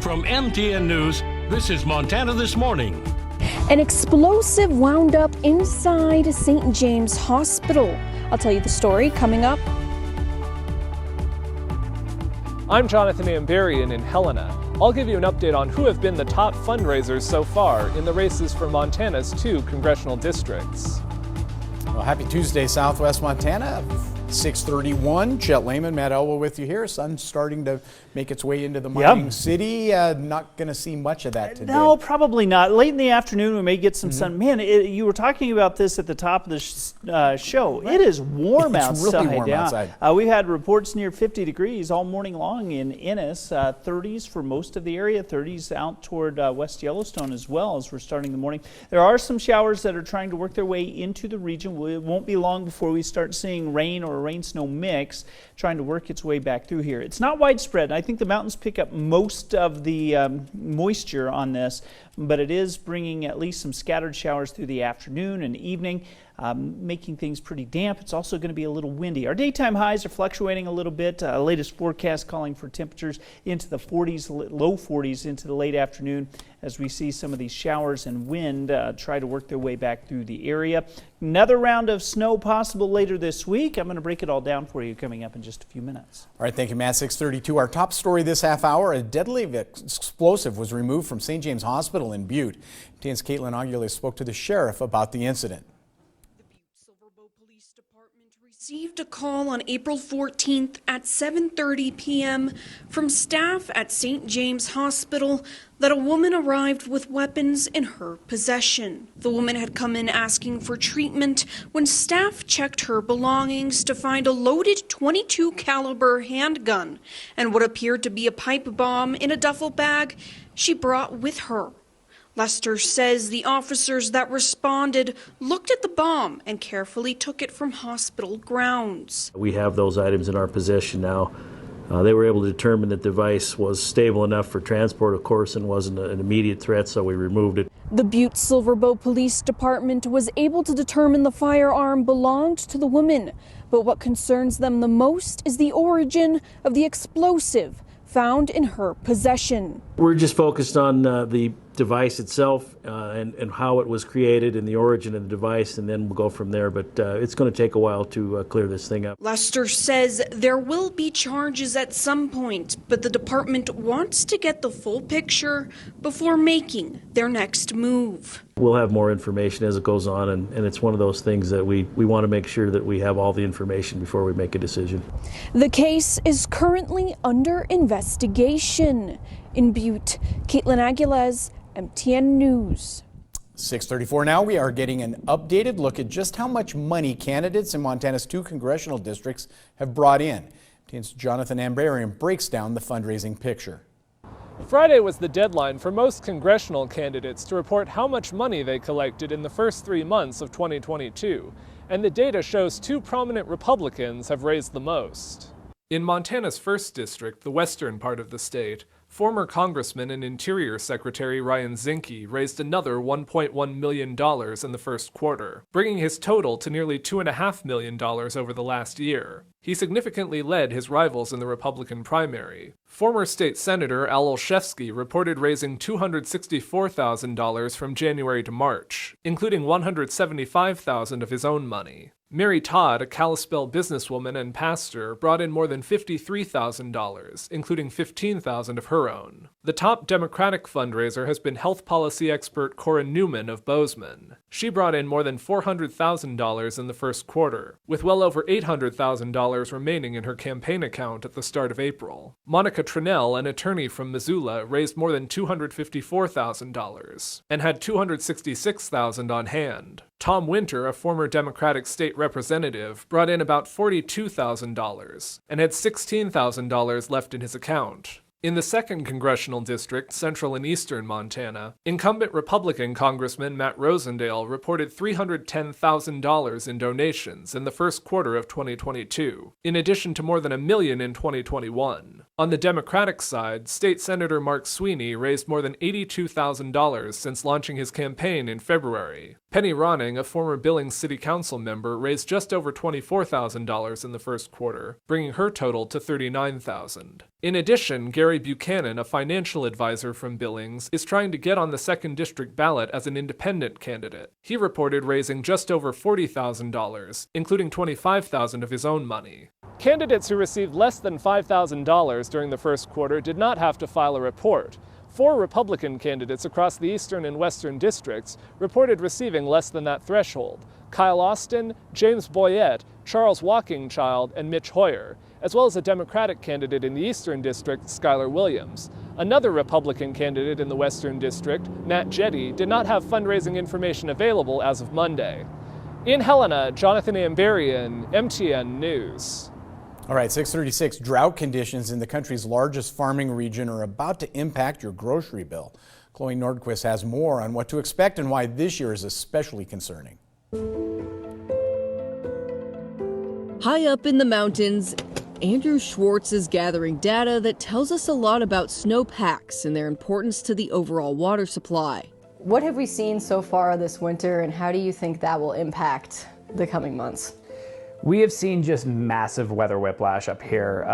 From MTN News, this is Montana This Morning. An explosive wound up inside St. James Hospital. I'll tell you the story coming up. I'm Jonathan Amberian in Helena. I'll give you an update on who have been the top fundraisers so far in the races for Montana's 2 congressional districts. Well, happy Tuesday, Southwest Montana. 6:31. Chet Lehman, Matt Elwell with you here. Sun's starting to make its way into the mining city. Not going to see much of that today. No, probably not. Late in the afternoon, we may get some sun. Man, you were talking about this at the top of the show. Right. It is warm outside. It's really warm outside. We've had reports near 50 degrees all morning long in Ennis. 30s for most of the area. 30s out toward West Yellowstone as well as we're starting the morning. There are some showers that are trying to work their way into the region. It won't be long before we start seeing rain or rain-snow mix trying to work its way back through here. It's not widespread. I think the mountains pick up most of the moisture on this, but it is bringing at least some scattered showers through the afternoon and evening, making things pretty damp. It's also going to be a little windy. Our daytime highs are fluctuating a little bit. Latest forecast calling for temperatures into the 40s, low 40s into the late afternoon as we see some of these showers and wind try to work their way back through the area. Another round of snow possible later this week. I'm going to break it all down for you coming up in just a few minutes. All right, thank you, Matt. 6:32. Our top story this half hour, a deadly explosive was removed from St. James Hospital in Butte. MTN's Caitlin Aguilar spoke to the sheriff about the incident. Received a call on April 14th at 7:30 p.m. from staff at St. James Hospital that a woman arrived with weapons in her possession. The woman had come in asking for treatment when staff checked her belongings to find a loaded .22 caliber handgun and what appeared to be a pipe bomb in a duffel bag she brought with her. Lester says the officers that responded looked at the bomb and carefully took it from hospital grounds. We have those items in our possession now. They were able to determine that the device was stable enough for transport, of course, and wasn't an immediate threat, so we removed it. The Butte Silverbow Police Department was able to determine the firearm belonged to the woman, but what concerns them the most is the origin of the explosive found in her possession. We're just focused on the device itself and how it was created and the origin of the device, and then we'll go from there. But it's going to take a while to clear this thing up. Lester says there will be charges at some point, but the department wants to get the full picture before making their next move. We'll have more information as it goes on, and it's one of those things that we want to make sure that we have all the information before we make a decision. The case is currently under investigation. In Butte, Caitlin Aguilar, MTN News. 6:34 now. We are getting an updated look at just how much money candidates in Montana's 2 congressional districts have brought in. MTN's Jonathan Amberian breaks down the fundraising picture. Friday was the deadline for most congressional candidates to report how much money they collected in the first 3 months of 2022, and the data shows 2 prominent Republicans have raised the most. In Montana's 1st district, the western part of the state, former Congressman and Interior Secretary Ryan Zinke raised another $1.1 million in the first quarter, bringing his total to nearly $2.5 million over the last year. He significantly led his rivals in the Republican primary. Former state senator Al Olszewski reported raising $264,000 from January to March, including $175,000 of his own money. Mary Todd, a Kalispell businesswoman and pastor, brought in more than $53,000, including $15,000 of her own. The top Democratic fundraiser has been health policy expert Cora Newman of Bozeman. She brought in more than $400,000 in the first quarter, with well over $800,000 remaining in her campaign account at the start of April. Monica Trinnell, an attorney from Missoula, raised more than $254,000 and had $266,000 on hand. Tom Winter, a former Democratic state representative, brought in about $42,000 and had $16,000 left in his account. In the 2nd congressional district, central and eastern Montana, incumbent Republican Congressman Matt Rosendale reported $310,000 in donations in the first quarter of 2022, in addition to more than $1 million in 2021. On the Democratic side, State Senator Mark Sweeney raised more than $82,000 since launching his campaign in February. Penny Ronning, a former Billings City Council member, raised just over $24,000 in the first quarter, bringing her total to $39,000. In addition, Gary Buchanan, a financial advisor from Billings, is trying to get on the 2nd District ballot as an independent candidate. He reported raising just over $40,000, including $25,000 of his own money. Candidates who received less than $5,000 during the first quarter did not have to file a report. 4 Republican candidates across the Eastern and Western districts reported receiving less than that threshold: Kyle Austin, James Boyette, Charles Walkingchild, and Mitch Hoyer, as well as a Democratic candidate in the Eastern District, Skylar Williams. Another Republican candidate in the Western District, Matt Jetty, did not have fundraising information available as of Monday. In Helena, Jonathan Amberian, MTN News. All right, 6:36. Drought conditions in the country's largest farming region are about to impact your grocery bill. Chloe Nordquist has more on what to expect and why this year is especially concerning. High up in the mountains, Andrew Schwartz is gathering data that tells us a lot about snowpacks and their importance to the overall water supply. What have we seen so far this winter, and how do you think that will impact the coming months? We have seen just massive weather whiplash up here.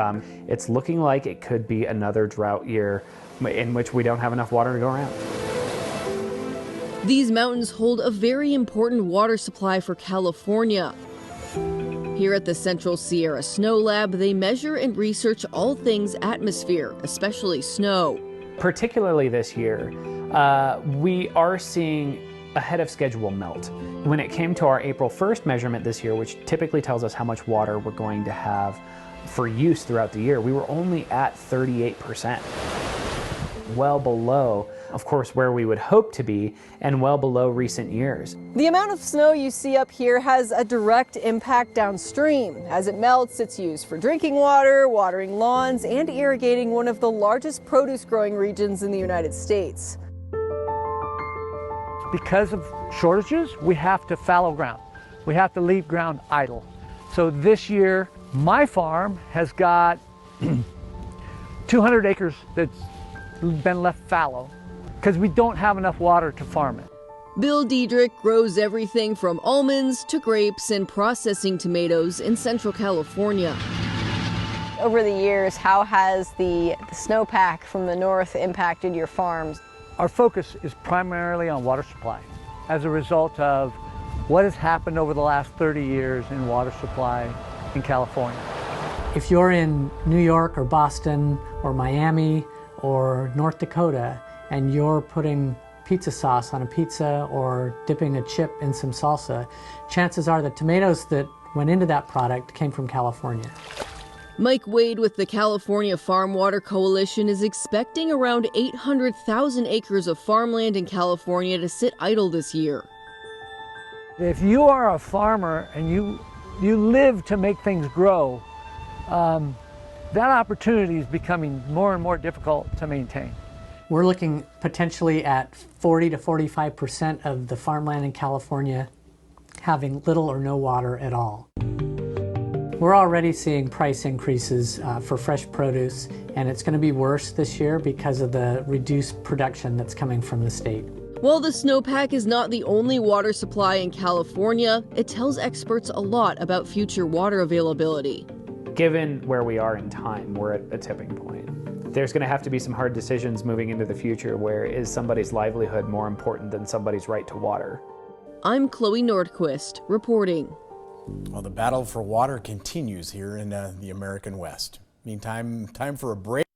It's looking like it could be another drought year in which we don't have enough water to go around. These mountains hold a very important water supply for California. Here at the Central Sierra Snow Lab, they measure and research all things atmosphere, especially snow. Particularly this year, we are seeing ahead of schedule melt. When it came to our April 1st measurement this year, which typically tells us how much water we're going to have for use throughout the year, we were only at 38%. Well below, of course, where we would hope to be, and well below recent years. The amount of snow you see up here has a direct impact downstream. As it melts, it's used for drinking water, watering lawns, and irrigating one of the largest produce growing regions in the United States. Because of shortages, we have to fallow ground. We have to leave ground idle. So this year, my farm has got 200 acres that's been left fallow because we don't have enough water to farm it. Bill Diedrich grows everything from almonds to grapes and processing tomatoes in Central California. Over the years, how has the snowpack from the north impacted your farms? Our focus is primarily on water supply as a result of what has happened over the last 30 years in water supply in California. If you're in New York or Boston or Miami or North Dakota and you're putting pizza sauce on a pizza or dipping a chip in some salsa, chances are the tomatoes that went into that product came from California. Mike Wade with the California Farm Water Coalition is expecting around 800,000 acres of farmland in California to sit idle this year. If you are a farmer and you live to make things grow, that opportunity is becoming more and more difficult to maintain. We're looking potentially at 40 to 45% of the farmland in California having little or no water at all. We're already seeing price increases for fresh produce, and it's going to be worse this year because of the reduced production that's coming from the state. While the snowpack is not the only water supply in California, it tells experts a lot about future water availability. Given where we are in time, we're at a tipping point. There's going to have to be some hard decisions moving into the future where is somebody's livelihood more important than somebody's right to water? I'm Chloe Nordquist, reporting. Well, the battle for water continues here in the American West. Meantime, time for a break.